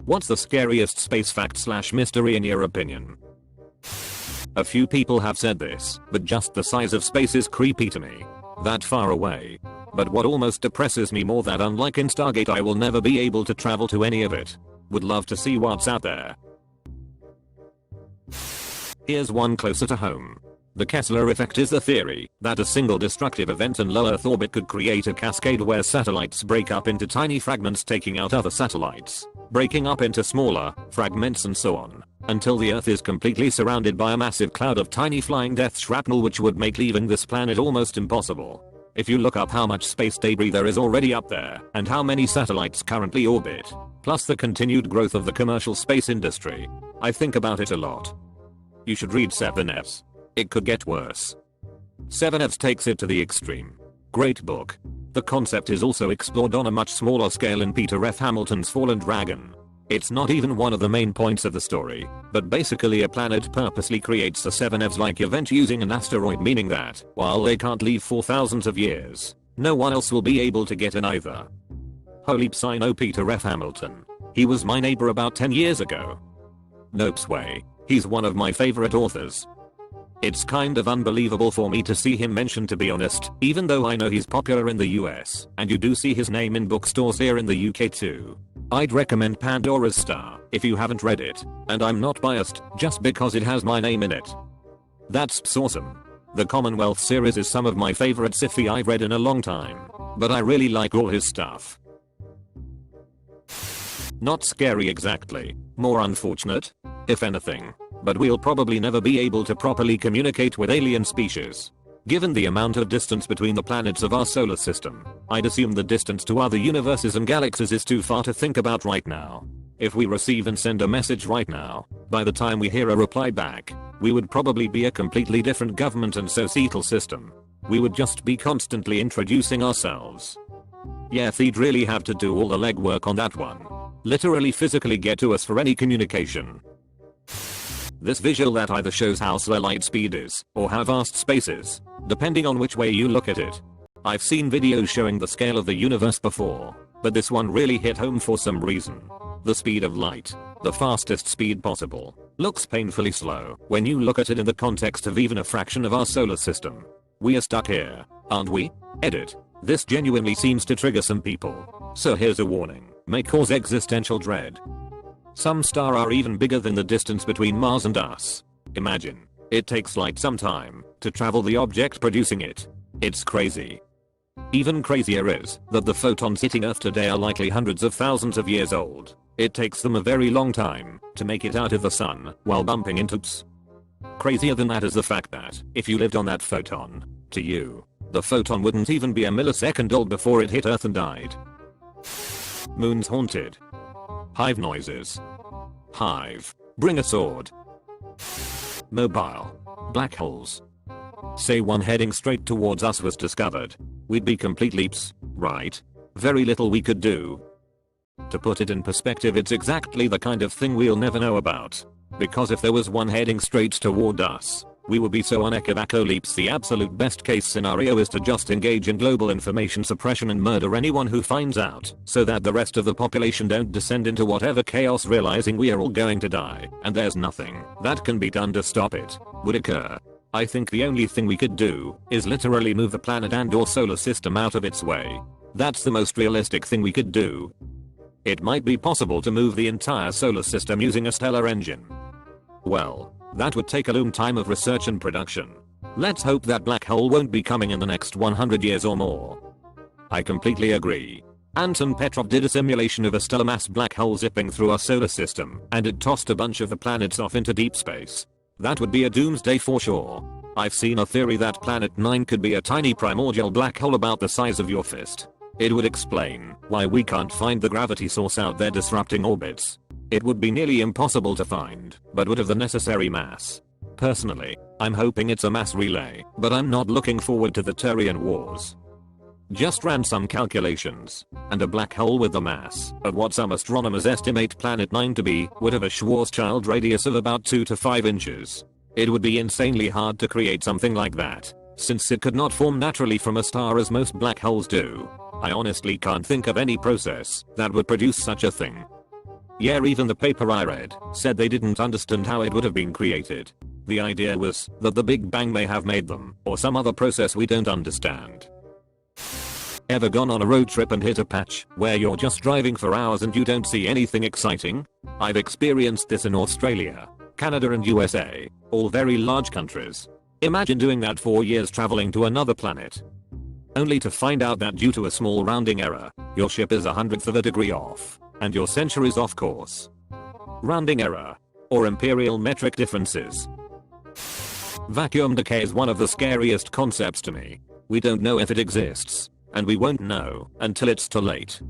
What's the scariest space fact / mystery in your opinion? A few people have said this, but just the size of space is creepy to me. That far away. But what almost depresses me more that unlike in Stargate I will never be able to travel to any of it. Would love to see what's out there. Here's one closer to home. The Kessler effect is the theory that a single destructive event in low Earth orbit could create a cascade where satellites break up into tiny fragments, taking out other satellites, breaking up into smaller fragments and so on, until the Earth is completely surrounded by a massive cloud of tiny flying death shrapnel, which would make leaving this planet almost impossible. If you look up how much space debris there is already up there and how many satellites currently orbit, plus the continued growth of the commercial space industry, I think about it a lot. You should read 7Fs. It could get worse. 7Fs takes it to the extreme. Great book. The concept is also explored on a much smaller scale in Peter F. Hamilton's Fallen Dragon. It's not even one of the main points of the story, but basically a planet purposely creates a 7Fs-like event using an asteroid, meaning that, while they can't leave for thousands of years, no one else will be able to get in either. Holy ps, I know Peter F. Hamilton. He was my neighbor about 10 years ago. Nope way. He's one of my favorite authors. It's kind of unbelievable for me to see him mentioned, to be honest, even though I know he's popular in the US, and you do see his name in bookstores here in the UK too. I'd recommend Pandora's Star if you haven't read it, and I'm not biased just because it has my name in it. That's awesome. The Commonwealth series is some of my favorite sci-fi I've read in a long time, but I really like all his stuff. Not scary exactly, more unfortunate, if anything, but we'll probably never be able to properly communicate with alien species. Given the amount of distance between the planets of our solar system, I'd assume the distance to other universes and galaxies is too far to think about right now. If we receive and send a message right now, by the time we hear a reply back, we would probably be a completely different government and societal system. We would just be constantly introducing ourselves. Yeah, they'd really have to do all the legwork on that one. Literally physically get to us for any communication. This visual that either shows how slow light speed is, or how vast space is, depending on which way you look at it. I've seen videos showing the scale of the universe before, but this one really hit home for some reason. The speed of light, the fastest speed possible, looks painfully slow when you look at it in the context of even a fraction of our solar system. We are stuck here, aren't we? Edit. This genuinely seems to trigger some people, so here's a warning, may cause existential dread. Some stars are even bigger than the distance between Mars and us. Imagine, it takes light some time to travel the object producing it. It's crazy. Even crazier is that the photons hitting Earth today are likely hundreds of thousands of years old. It takes them a very long time to make it out of the sun while bumping into us. Crazier than that is the fact that if you lived on that photon, to you, the photon wouldn't even be a millisecond old before it hit Earth and died. Moon's haunted. Hive noises. Hive. Bring a sword. Mobile. Black holes. Say one heading straight towards us was discovered. We'd be complete leaps, right? Very little we could do. To put it in perspective, it's exactly the kind of thing we'll never know about. Because if there was one heading straight toward us, we would be so unequivocal leaps. The absolute best case scenario is to just engage in global information suppression and murder anyone who finds out, so that the rest of the population don't descend into whatever chaos, realizing we are all going to die, and there's nothing that can be done to stop it, would occur. I think the only thing we could do is literally move the planet and/or solar system out of its way. That's the most realistic thing we could do. It might be possible to move the entire solar system using a stellar engine. Well, that would take a long time of research and production. Let's hope that black hole won't be coming in the next 100 years or more. I completely agree. Anton Petrov did a simulation of a stellar mass black hole zipping through our solar system, and it tossed a bunch of the planets off into deep space. That would be a doomsday for sure. I've seen a theory that Planet 9 could be a tiny primordial black hole about the size of your fist. It would explain why we can't find the gravity source out there disrupting orbits. It would be nearly impossible to find, but would have the necessary mass. Personally, I'm hoping it's a mass relay, but I'm not looking forward to the Turian Wars. Just ran some calculations, and a black hole with the mass of what some astronomers estimate Planet 9 to be would have a Schwarzschild radius of about 2 to 5 inches. It would be insanely hard to create something like that, since it could not form naturally from a star as most black holes do. I honestly can't think of any process that would produce such a thing. Yeah, even the paper I read said they didn't understand how it would have been created. The idea was that the Big Bang may have made them, or some other process we don't understand. Ever gone on a road trip and hit a patch where you're just driving for hours and you don't see anything exciting? I've experienced this in Australia, Canada and USA, all very large countries. Imagine doing that for years traveling to another planet. Only to find out that due to a small rounding error, your ship is 1/100th of a degree off, and your century's off course. Rounding error. Or imperial metric differences. Vacuum decay is one of the scariest concepts to me. We don't know if it exists, and we won't know until it's too late.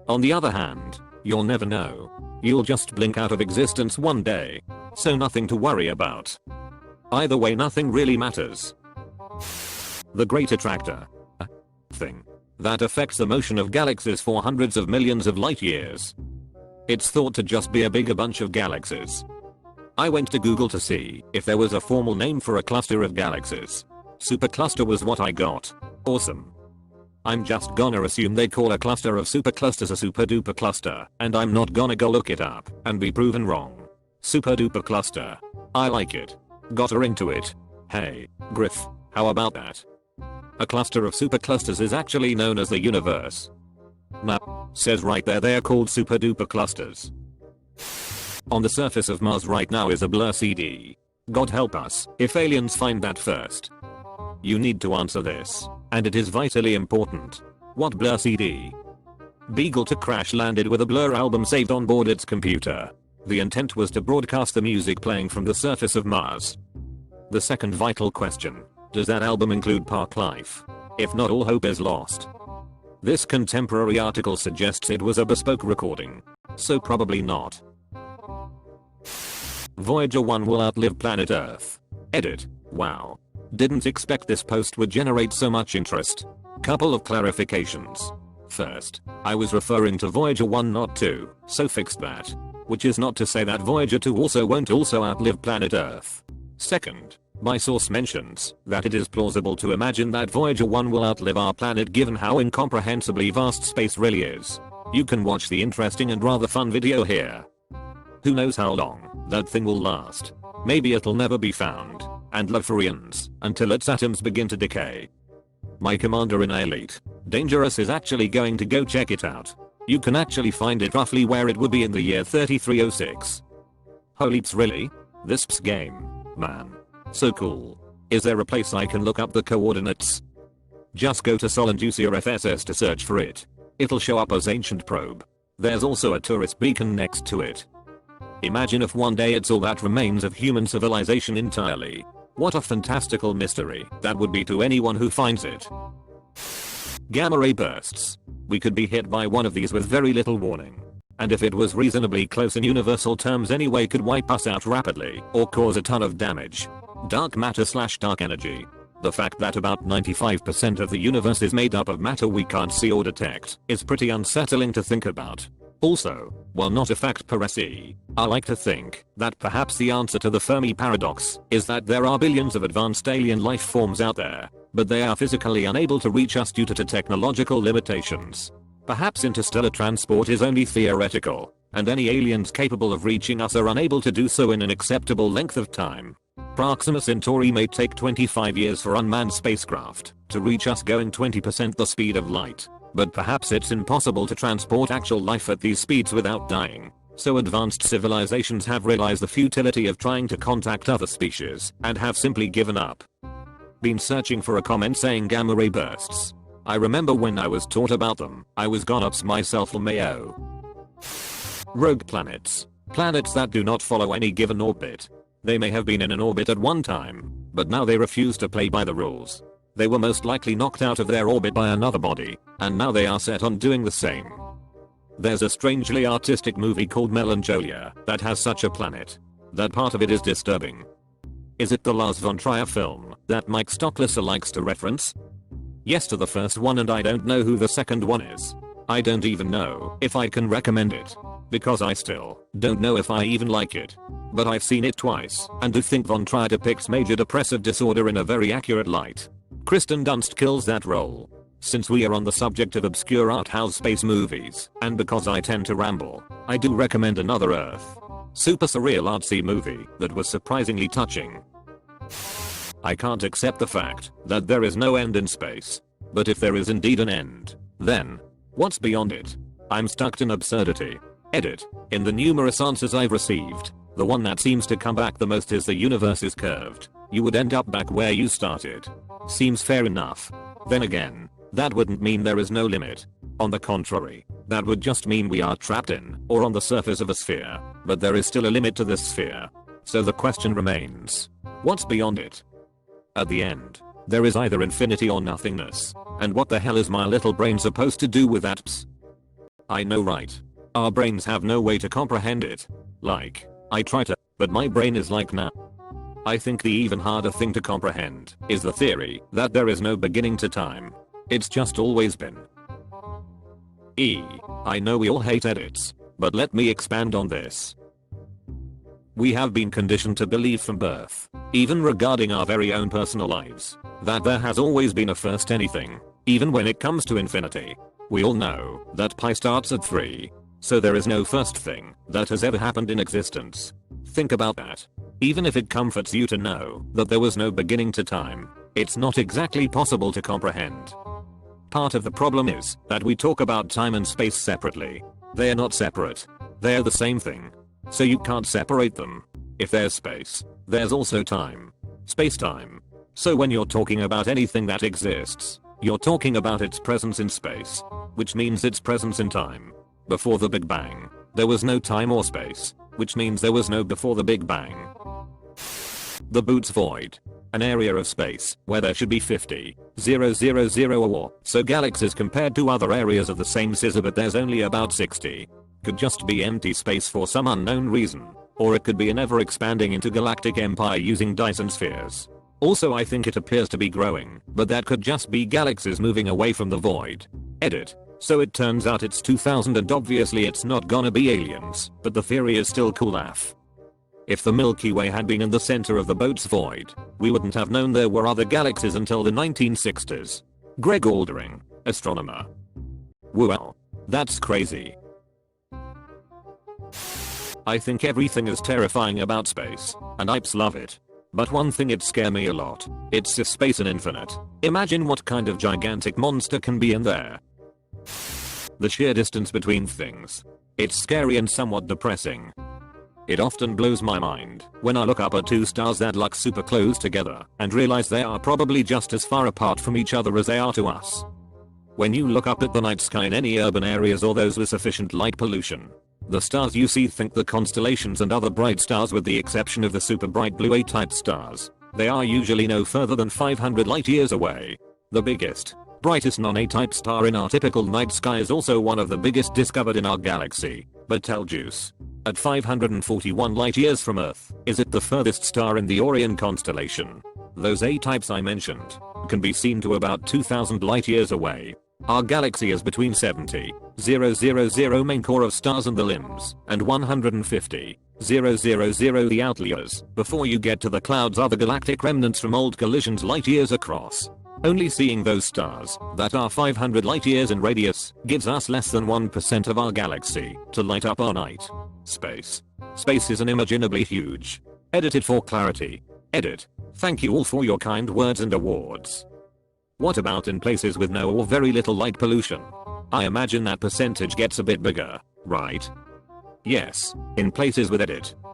On the other hand, you'll never know. You'll just blink out of existence one day, so nothing to worry about. Either way, nothing really matters. The Great Attractor. A thing that affects the motion of galaxies for hundreds of millions of light years. It's thought to just be a bigger bunch of galaxies. I went to Google to see if there was a formal name for a cluster of galaxies. Supercluster was what I got. Awesome. I'm just gonna assume they call a cluster of superclusters a super duper cluster, and I'm not gonna go look it up and be proven wrong. Super duper cluster. I like it. Got her into it. Hey, Griff, how about that? A cluster of superclusters is actually known as the universe. Map says right there they are called super duper clusters. On the surface of Mars right now is a blur CD. God help us if aliens find that first. You need to answer this, and it is vitally important. What blur CD? Beagle to crash landed with a Blur album saved on board its computer. The intent was to broadcast the music playing from the surface of Mars. The second vital question, does that album include Park Life? If not, all hope is lost. This contemporary article suggests it was a bespoke recording, so probably not. Voyager 1 will outlive planet Earth. Edit. Wow. Didn't expect this post would generate so much interest. Couple of clarifications. First, I was referring to Voyager 1 not 2, so fixed that. Which is not to say that Voyager 2 also won't also outlive planet Earth. Second, my source mentions that it is plausible to imagine that Voyager 1 will outlive our planet given how incomprehensibly vast space really is. You can watch the interesting and rather fun video here. Who knows how long that thing will last. Maybe it'll never be found, and live for eons, until its atoms begin to decay. My commander in Elite Dangerous is actually going to go check it out. You can actually find it roughly where it would be in the year 3306. Holy ps, really? This ps game, man. So cool. Is there a place I can look up the coordinates? Just go to Solanducia FSS to search for it. It'll show up as Ancient Probe. There's also a tourist beacon next to it. Imagine if one day it's all that remains of human civilization entirely. What a fantastical mystery that would be to anyone who finds it. Gamma ray bursts. We could be hit by one of these with very little warning. And if it was reasonably close in universal terms anyway, could wipe us out rapidly or cause a ton of damage. Dark matter / dark energy. The fact that about 95% of the universe is made up of matter we can't see or detect is pretty unsettling to think about. Also, while not a fact per se, I like to think that perhaps the answer to the Fermi paradox is that there are billions of advanced alien life forms out there, but they are physically unable to reach us due to technological limitations. Perhaps interstellar transport is only theoretical, and any aliens capable of reaching us are unable to do so in an acceptable length of time. Proxima Centauri may take 25 years for unmanned spacecraft to reach us going 20% the speed of light. But perhaps it's impossible to transport actual life at these speeds without dying. So advanced civilizations have realized the futility of trying to contact other species and have simply given up. Been searching for a comment saying gamma ray bursts. I remember when I was taught about them, I was gone ups myself or mayo. Rogue planets. Planets that do not follow any given orbit. They may have been in an orbit at one time, but now they refuse to play by the rules. They were most likely knocked out of their orbit by another body, and now they are set on doing the same. There's a strangely artistic movie called Melancholia that has such a planet. That part of it is disturbing. Is it the Lars von Trier film that Mike Stocklesser likes to reference? Yes to the first one, and I don't know who the second one is. I don't even know if I can recommend it, because I still don't know if I even like it. But I've seen it twice, and do think von Trier depicts major depressive disorder in a very accurate light. Kristen Dunst kills that role. Since we are on the subject of obscure art house space movies, and because I tend to ramble, I do recommend Another Earth. Super surreal artsy movie that was surprisingly touching. I can't accept the fact that there is no end in space. But if there is indeed an end, then what's beyond it? I'm stuck in absurdity. Edit. In the numerous answers I've received, the one that seems to come back the most is the universe is curved. You would end up back where you started. Seems fair enough. Then again, that wouldn't mean there is no limit. On the contrary, that would just mean we are trapped in, or on the surface of a sphere, but there is still a limit to this sphere. So the question remains, what's beyond it? At the end, there is either infinity or nothingness. And what the hell is my little brain supposed to do with that? Psst. I know, right? Our brains have no way to comprehend it. Like, I try to, but my brain is like nah. I think the even harder thing to comprehend is the theory that there is no beginning to time. It's just always been. I know we all hate edits, but let me expand on this. We have been conditioned to believe from birth, even regarding our very own personal lives, that there has always been a first anything, even when it comes to infinity. We all know that pi starts at 3, so there is no first thing that has ever happened in existence. Think about that. Even if it comforts you to know that there was no beginning to time, it's not exactly possible to comprehend. Part of the problem is that we talk about time and space separately. They are not separate. They are the same thing. So you can't separate them. If there's space, there's also time. Space-time. So when you're talking about anything that exists, you're talking about its presence in space, which means its presence in time. Before the Big Bang, there was no time or space, which means there was no before the Big Bang. The Boots void. An area of space where there should be 50,000 or so galaxies compared to other areas of the same scissor, but there's only about 60. Could just be empty space for some unknown reason. Or it could be an ever-expanding intergalactic empire using Dyson spheres. Also, I think it appears to be growing, but that could just be galaxies moving away from the void. Edit. So it turns out it's 2000 and obviously it's not gonna be aliens, but the theory is still cool AF. If the Milky Way had been in the center of the Boat's void, we wouldn't have known there were other galaxies until the 1960s. Greg Aldering, astronomer. Well, that's crazy. I think everything is terrifying about space, and I love it. But one thing it scares me a lot, it's just space and infinite. Imagine what kind of gigantic monster can be in there. The sheer distance between things. It's scary and somewhat depressing. It often blows my mind when I look up at two stars that look super close together and realize they are probably just as far apart from each other as they are to us. When you look up at the night sky in any urban areas or those with sufficient light pollution, the stars you see, think the constellations and other bright stars with the exception of the super bright blue A-type stars, they are usually no further than 500 light years away. The biggest, brightest non-A-type star in our typical night sky is also one of the biggest discovered in our galaxy, Betelgeuse. At 541 light years from Earth, is it the furthest star in the Orion constellation. Those A-types I mentioned can be seen to about 2000 light years away. Our galaxy is between 70,000 main core of stars and the limbs, and 150,000 the outliers, before you get to the clouds are the galactic remnants from old collisions light years across. Only seeing those stars that are 500 light years in radius gives us less than 1% of our galaxy to light up our night. Space. Space is unimaginably huge. Edited for clarity. Edit. Thank you all for your kind words and awards. What about in places with no or very little light pollution? I imagine that percentage gets a bit bigger, right? Yes, in places with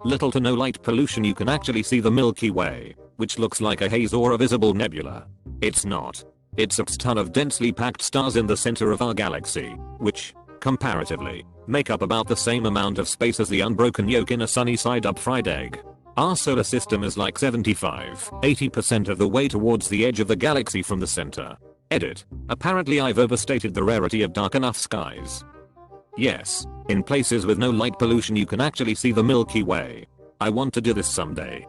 little to no light pollution you can actually see the Milky Way, which looks like a haze or a visible nebula. It's not. It's a ton of densely packed stars in the center of our galaxy, which, comparatively, make up about the same amount of space as the unbroken yolk in a sunny side up fried egg. Our solar system is like 75-80% of the way towards the edge of the galaxy from the center. Edit. Apparently I've overstated the rarity of dark enough skies. Yes, in places with no light pollution you can actually see the Milky Way. I want to do this someday.